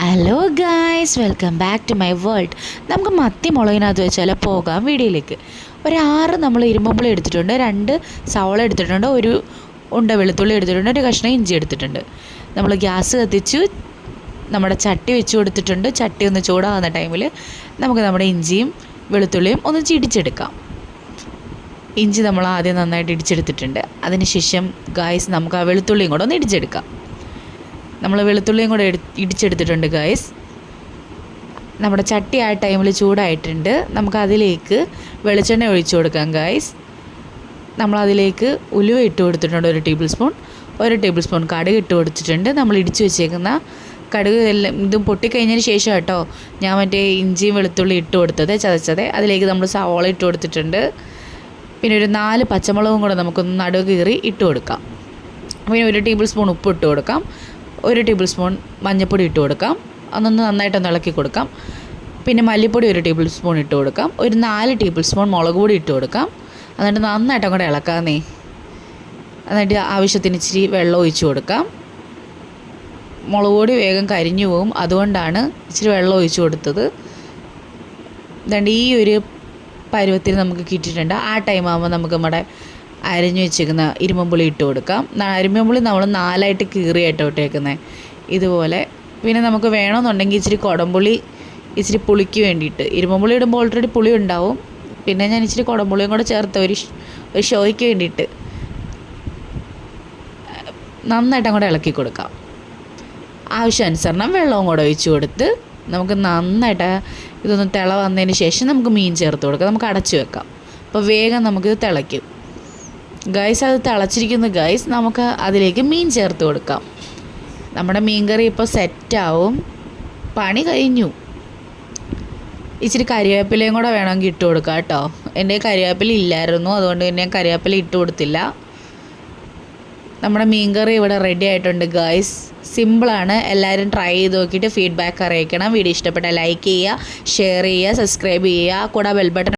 Hello guys, welcome back to my world. നമുക്ക് മത്തി മുളകിനകത്ത് വെച്ചാൽ പോകാം വീഡിയോയിലേക്ക്. ഒരു 6 നമ്മൾ ഇരുമ്പുളി എടുത്തിട്ടുണ്ട്, 2 സവോള എടുത്തിട്ടുണ്ട്, ഒരു ഉണ്ട വെളുത്തുള്ളി എടുത്തിട്ടുണ്ട്, ഒരു കഷ്ണം ഇഞ്ചി എടുത്തിട്ടുണ്ട്. നമ്മൾ ഗ്യാസ് കത്തിച്ചു നമ്മുടെ ചട്ടി വെച്ച് കൊടുത്തിട്ടുണ്ട്. ചട്ടി ഒന്ന് ചൂടാകുന്ന ടൈമിൽ നമുക്ക് നമ്മുടെ ഇഞ്ചിയും വെളുത്തുള്ളിയും ഒന്ന് ഇടിച്ചെടുക്കാം. ഇഞ്ചി നമ്മൾ ആദ്യം നന്നായിട്ട് ഇടിച്ചെടുത്തിട്ടുണ്ട്. അതിനുശേഷം ഗായ്സ് നമുക്ക് ആ വെളുത്തുള്ളിയും കൂടെ ഒന്ന് ഇടിച്ചെടുക്കാം. നമ്മൾ വെളുത്തുള്ളിയും കൂടെ ഇടിച്ചെടുത്തിട്ടുണ്ട് ഗായ്സ്. നമ്മുടെ ചട്ടി ആ ടൈമിൽ ചൂടായിട്ടുണ്ട്. നമുക്കതിലേക്ക് വെളിച്ചെണ്ണ ഒഴിച്ചു കൊടുക്കാം ഗായ്സ്. നമ്മളതിലേക്ക് ഉലുവ ഇട്ട് കൊടുത്തിട്ടുണ്ട് 1 ടേബിൾ സ്പൂൺ. 1 ടേബിൾ സ്പൂൺ കടുക് ഇട്ട് കൊടുത്തിട്ടുണ്ട്. നമ്മൾ ഇടിച്ചു വെച്ചേക്കുന്ന കടുക് എല്ലാം ഇതും പൊട്ടിക്കഴിഞ്ഞതിന് ശേഷം കേട്ടോ ഞാൻ മറ്റേ ഇഞ്ചിയും വെളുത്തുള്ളി ഇട്ട് കൊടുത്തത് ചതച്ചത്. അതിലേക്ക് നമ്മൾ സവോള ഇട്ട് കൊടുത്തിട്ടുണ്ട്. പിന്നെ ഒരു 4 പച്ചമുളകും കൂടെ നമുക്കൊന്ന് നടുവ് കീറി ഇട്ട് കൊടുക്കാം. പിന്നെ 1 ടേബിൾ സ്പൂൺ ഉപ്പ് ഇട്ട് കൊടുക്കാം. 1 ടേബിൾ സ്പൂൺ മഞ്ഞൾപ്പൊടി ഇട്ട് കൊടുക്കാം. അതൊന്ന് നന്നായിട്ടൊന്ന് ഇളക്കി കൊടുക്കാം. പിന്നെ മല്ലിപ്പൊടി 1 ടേബിൾ സ്പൂൺ ഇട്ട് കൊടുക്കാം. ഒരു 4 ടേബിൾ സ്പൂൺ മുളക് പൊടി ഇട്ട് കൊടുക്കാം. എന്നിട്ട് നന്നായിട്ട് അങ്ങോട്ട് ഇളക്കാന്നേ. എന്നിട്ട് ആവശ്യത്തിന് ഇച്ചിരി വെള്ളം ഒഴിച്ച് കൊടുക്കാം. മുളക് പൊടി വേഗം കരിഞ്ഞു പോകും, അതുകൊണ്ടാണ് ഇച്ചിരി വെള്ളം ഒഴിച്ച് കൊടുത്തത്. അതുകൊണ്ട് ഈ ഒരു പരുവത്തിൽ നമുക്ക് കിട്ടിയിട്ടുണ്ട്. ആ ടൈം ആകുമ്പോൾ നമുക്ക് നമ്മുടെ അരിഞ്ഞു വെച്ചിരിക്കുന്ന ഇരുമ്പുളി ഇട്ട് കൊടുക്കാം. ഇരുമ്പുളി നമ്മൾ 4ആയിട്ട് കീറിയായിട്ട് ഇട്ടേക്കുന്നത് ഇതുപോലെ. പിന്നെ നമുക്ക് വേണമെന്നുണ്ടെങ്കിൽ ഇച്ചിരി കുടംപുളി, ഇച്ചിരി പുളിക്ക് വേണ്ടിയിട്ട്. ഇരുമ്പുളി ഇടുമ്പോൾ ഓൾറെഡി പുളി ഉണ്ടാവും. പിന്നെ ഞാൻ ഇച്ചിരി കുടംപുളിയും കൂടെ ചേർത്ത് ഒരു ഷോയ്ക്ക് വേണ്ടിയിട്ട് നന്നായിട്ട് അങ്ങോട്ട് ഇളക്കി കൊടുക്കാം. ആവശ്യാനുസരണം വെള്ളവും കൂടെ ഒഴിച്ച് കൊടുത്ത് നമുക്ക് നന്നായിട്ട് ഇതൊന്ന് തിള വന്നതിന് ശേഷം നമുക്ക് മീൻ ചേർത്ത് കൊടുക്കാം. നമുക്ക് അടച്ചു വെക്കാം. അപ്പോൾ വേഗം നമുക്കിത് തിളയ്ക്കും ഗൈസ്. അത് തിളച്ചിരിക്കുന്നു ഗൈസ്. നമുക്ക് അതിലേക്ക് മീൻ ചേർത്ത് കൊടുക്കാം. നമ്മുടെ മീൻ കറി ഇപ്പോൾ സെറ്റാവും. പണി കഴിഞ്ഞു. ഇച്ചിരി കരിവേപ്പിലയും കൂടെ വേണമെങ്കിൽ ഇട്ട് കൊടുക്കാം കേട്ടോ. എൻ്റെ കരിവേപ്പില ഇല്ലായിരുന്നു, അതുകൊണ്ട് ഞാൻ കരിവേപ്പില ഇട്ട് കൊടുത്തില്ല. നമ്മുടെ മീൻ കറി ഇവിടെ റെഡി ആയിട്ടുണ്ട് ഗൈസ്. സിമ്പിളാണ്. എല്ലാവരും ട്രൈ ചെയ്ത് നോക്കിയിട്ട് ഫീഡ്ബാക്ക് അറിയിക്കണം. വീഡിയോ ഇഷ്ടപ്പെട്ടാൽ ലൈക്ക് ചെയ്യുക, ഷെയർ ചെയ്യുക, സബ്സ്ക്രൈബ് ചെയ്യുക, കൂടെ ബെൽ ബട്ടൺ